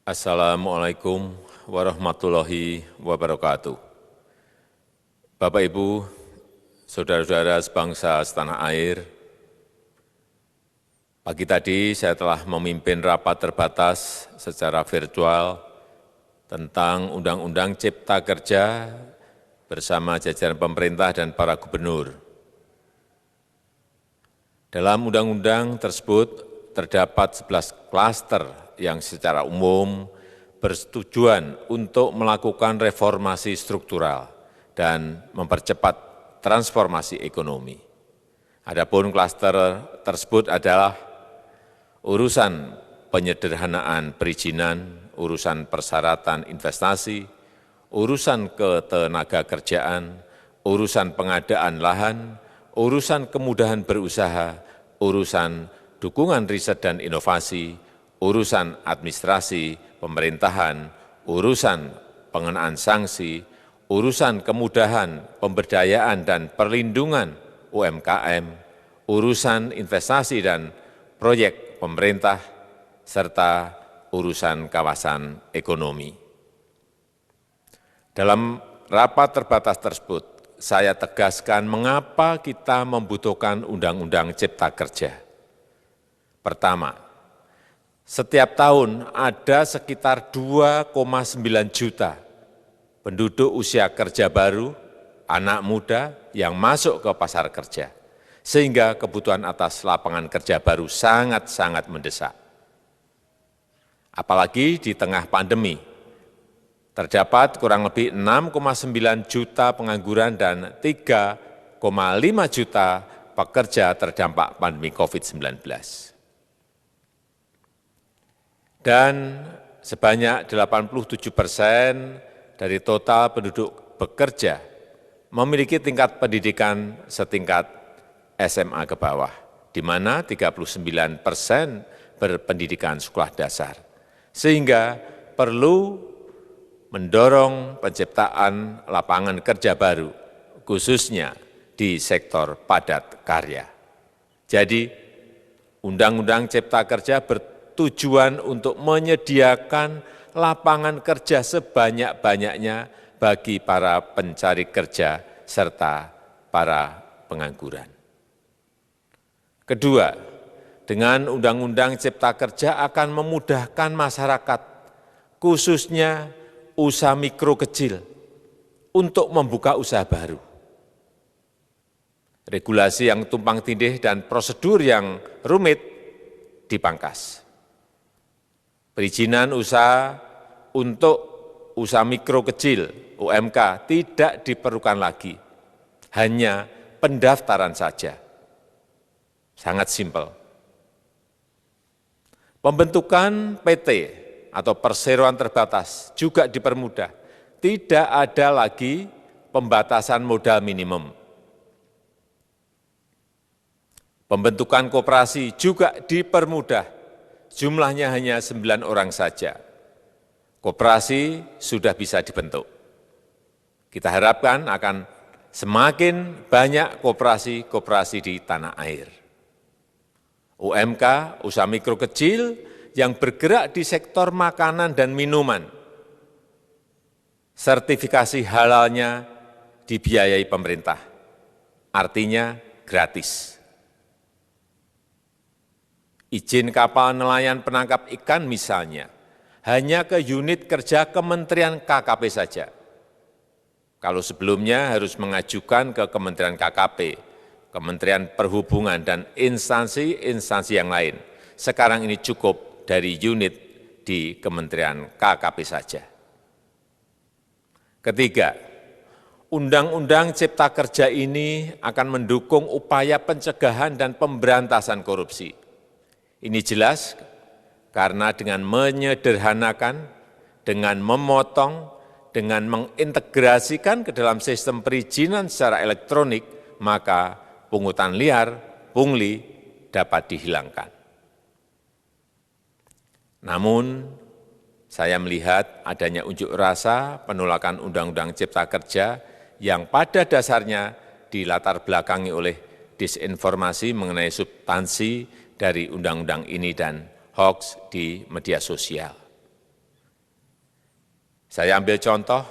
Assalamualaikum warahmatullahi wabarakatuh. Bapak, Ibu, saudara-saudara sebangsa setanah air, pagi tadi saya telah memimpin rapat terbatas secara virtual tentang Undang-Undang Cipta Kerja bersama jajaran pemerintah dan para gubernur. Dalam undang-undang tersebut terdapat 11 klaster yang secara umum bertujuan untuk melakukan reformasi struktural dan mempercepat transformasi ekonomi. Adapun klaster tersebut adalah urusan penyederhanaan perizinan, urusan persyaratan investasi, urusan ketenagakerjaan, urusan pengadaan lahan, urusan kemudahan berusaha, urusan dukungan riset dan inovasi, urusan administrasi pemerintahan, urusan pengenaan sanksi, urusan kemudahan pemberdayaan dan perlindungan UMKM, urusan investasi dan proyek pemerintah, serta urusan kawasan ekonomi. Dalam rapat terbatas tersebut, saya tegaskan mengapa kita membutuhkan Undang-Undang Cipta Kerja. Pertama, setiap tahun ada sekitar 2,9 juta penduduk usia kerja baru, anak muda yang masuk ke pasar kerja, sehingga kebutuhan atas lapangan kerja baru sangat-sangat mendesak. Apalagi di tengah pandemi, terdapat kurang lebih 6,9 juta pengangguran dan 3,5 juta pekerja terdampak pandemi COVID-19. Dan sebanyak 87% dari total penduduk bekerja memiliki tingkat pendidikan setingkat SMA ke bawah, di mana 39% berpendidikan sekolah dasar. Sehingga perlu mendorong penciptaan lapangan kerja baru, khususnya di sektor padat karya. Jadi, Undang-Undang Cipta Kerja bertujuan untuk menyediakan lapangan kerja sebanyak-banyaknya bagi para pencari kerja serta para pengangguran. Kedua, dengan Undang-Undang Cipta Kerja akan memudahkan masyarakat, khususnya usaha mikro kecil, untuk membuka usaha baru. Regulasi yang tumpang tindih dan prosedur yang rumit dipangkas. Perizinan usaha untuk usaha mikro kecil UMK tidak diperlukan lagi, hanya pendaftaran saja. Sangat simpel. Pembentukan PT atau perseroan terbatas juga dipermudah. Tidak ada lagi pembatasan modal minimum. Pembentukan koperasi juga dipermudah. Jumlahnya hanya 9 orang saja. Koperasi sudah bisa dibentuk. Kita harapkan akan semakin banyak koperasi-koperasi di tanah air. UMK, usaha mikro kecil yang bergerak di sektor makanan dan minuman, sertifikasi halalnya dibiayai pemerintah, artinya gratis. Izin kapal nelayan penangkap ikan misalnya, hanya ke unit kerja Kementerian KKP saja. Kalau sebelumnya harus mengajukan ke Kementerian KKP, Kementerian Perhubungan, dan instansi-instansi yang lain. Sekarang ini cukup dari unit di Kementerian KKP saja. Ketiga, Undang-Undang Cipta Kerja ini akan mendukung upaya pencegahan dan pemberantasan korupsi. Ini jelas karena dengan menyederhanakan, dengan memotong, dengan mengintegrasikan ke dalam sistem perizinan secara elektronik, maka pungutan liar, pungli dapat dihilangkan. Namun, saya melihat adanya unjuk rasa penolakan Undang-Undang Cipta Kerja yang pada dasarnya dilatar belakangi oleh disinformasi mengenai substansi dari undang-undang ini dan hoax di media sosial. Saya ambil contoh,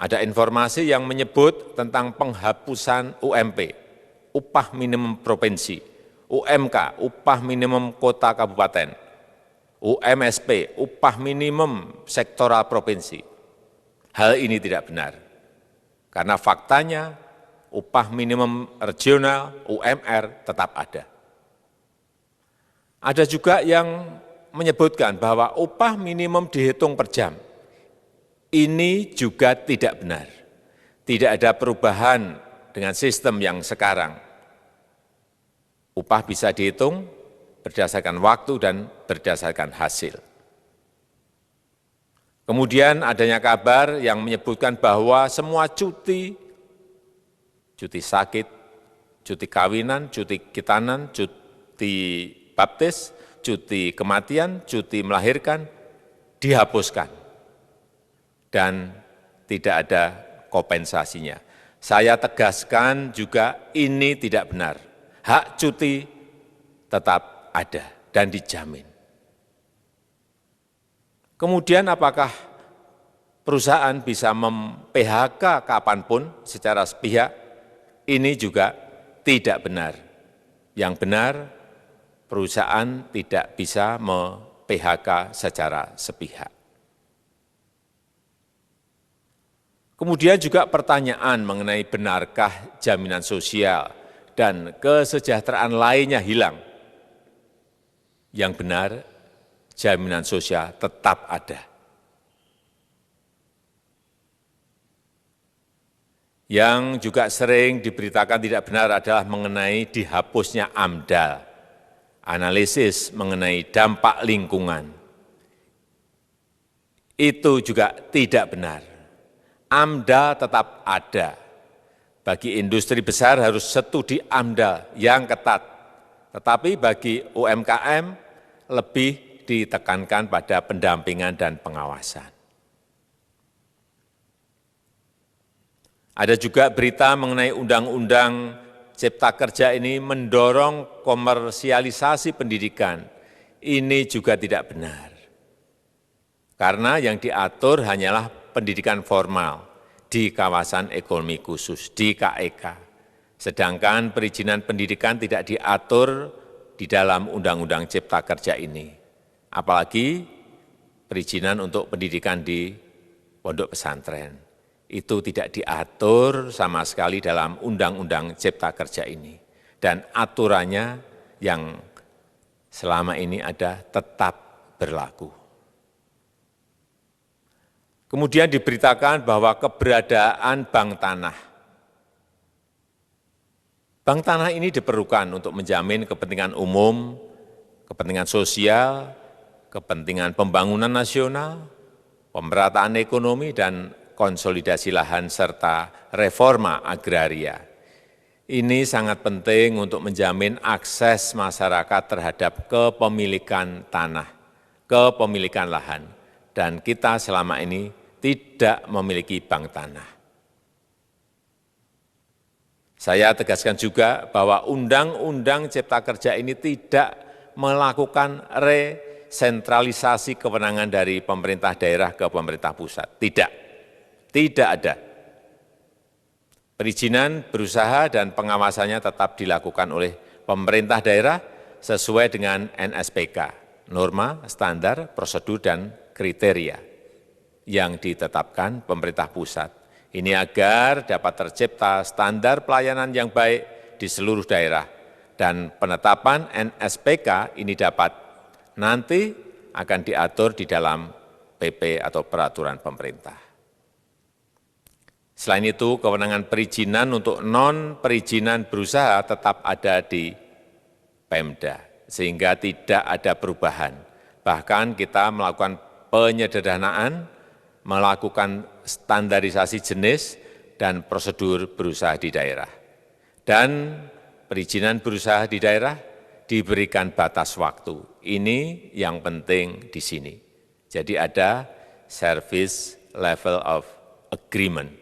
ada informasi yang menyebut tentang penghapusan UMP, upah minimum provinsi, UMK, upah minimum kota kabupaten, UMSP, upah minimum sektoral provinsi. Hal ini tidak benar, karena faktanya upah minimum regional, UMR, tetap ada. Ada juga yang menyebutkan bahwa upah minimum dihitung per jam. Ini juga tidak benar. Tidak ada perubahan dengan sistem yang sekarang. Upah bisa dihitung berdasarkan waktu dan berdasarkan hasil. Kemudian adanya kabar yang menyebutkan bahwa semua cuti sakit, cuti kawinan, cuti khitanan, cuti baptis, cuti kematian, cuti melahirkan, dihapuskan. Dan tidak ada kompensasinya. Saya tegaskan juga ini tidak benar. Hak cuti tetap ada dan dijamin. Kemudian apakah perusahaan bisa mem-PHK kapanpun secara sepihak? Ini juga tidak benar. Yang benar, perusahaan tidak bisa mem-PHK secara sepihak. Kemudian juga pertanyaan mengenai benarkah jaminan sosial dan kesejahteraan lainnya hilang. Yang benar, jaminan sosial tetap ada. Yang juga sering diberitakan tidak benar adalah mengenai dihapusnya AMDAL, analisis mengenai dampak lingkungan. Itu juga tidak benar. AMDAL tetap ada. Bagi industri besar harus studi AMDAL yang ketat. Tetapi bagi UMKM lebih ditekankan pada pendampingan dan pengawasan. Ada juga berita mengenai Undang-Undang Cipta Kerja ini mendorong komersialisasi pendidikan. Ini juga tidak benar. Karena yang diatur hanyalah pendidikan formal di kawasan ekonomi khusus, di KEK. Sedangkan perizinan pendidikan tidak diatur di dalam Undang-Undang Cipta Kerja ini. Apalagi perizinan untuk pendidikan di pondok pesantren. Itu tidak diatur sama sekali dalam Undang-Undang Cipta Kerja ini. Dan aturannya yang selama ini ada tetap berlaku. Kemudian diberitakan bahwa keberadaan bank tanah. Bank tanah ini diperlukan untuk menjamin kepentingan umum, kepentingan sosial, kepentingan pembangunan nasional, pemerataan ekonomi, dan konsolidasi lahan serta reforma agraria. Ini sangat penting untuk menjamin akses masyarakat terhadap kepemilikan tanah, kepemilikan lahan. Dan kita selama ini tidak memiliki bank tanah. Saya tegaskan juga bahwa Undang-Undang Cipta Kerja ini tidak melakukan resentralisasi kewenangan dari pemerintah daerah ke pemerintah pusat. Tidak ada. Perizinan berusaha dan pengawasannya tetap dilakukan oleh pemerintah daerah sesuai dengan NSPK, norma, standar, prosedur, dan kriteria yang ditetapkan pemerintah pusat. Ini agar dapat tercipta standar pelayanan yang baik di seluruh daerah dan penetapan NSPK ini dapat nanti akan diatur di dalam PP atau peraturan pemerintah. Selain itu, kewenangan perizinan untuk non-perizinan berusaha tetap ada di Pemda, sehingga tidak ada perubahan. Bahkan kita melakukan penyederhanaan, melakukan standarisasi jenis dan prosedur berusaha di daerah. Dan perizinan berusaha di daerah diberikan batas waktu. Ini yang penting di sini. Jadi ada service level of agreement.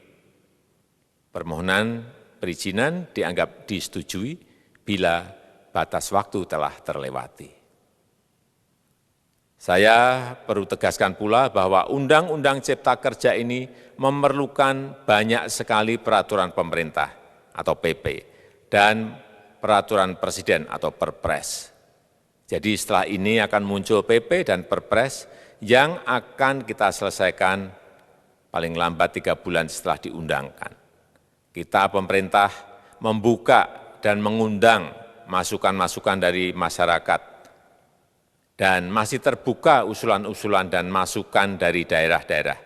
Permohonan perizinan dianggap disetujui bila batas waktu telah terlewati. Saya perlu tegaskan pula bahwa Undang-Undang Cipta Kerja ini memerlukan banyak sekali peraturan pemerintah atau PP dan peraturan presiden atau Perpres. Jadi setelah ini akan muncul PP dan Perpres yang akan kita selesaikan paling lambat 3 bulan setelah diundangkan. Kita pemerintah membuka dan mengundang masukan-masukan dari masyarakat dan masih terbuka usulan-usulan dan masukan dari daerah-daerah.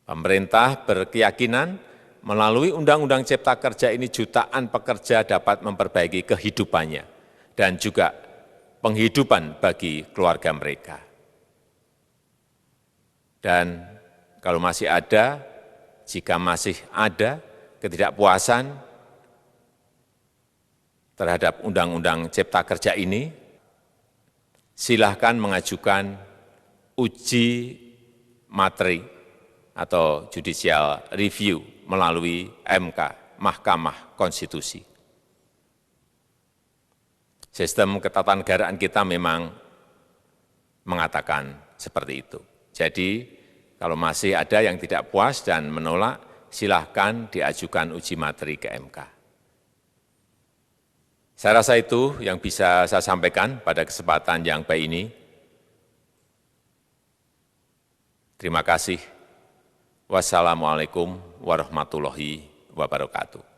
Pemerintah berkeyakinan melalui Undang-Undang Cipta Kerja ini jutaan pekerja dapat memperbaiki kehidupannya dan juga penghidupan bagi keluarga mereka. Dan kalau masih ada, jika masih ada ketidakpuasan terhadap Undang-Undang Cipta Kerja ini, silahkan mengajukan uji materi atau judicial review melalui MK, Mahkamah Konstitusi. Sistem ketatanegaraan kita memang mengatakan seperti itu. Jadi, kalau masih ada yang tidak puas dan menolak, silahkan diajukan uji materi ke MK. Saya rasa itu yang bisa saya sampaikan pada kesempatan yang baik ini. Terima kasih. Wassalamualaikum warahmatullahi wabarakatuh.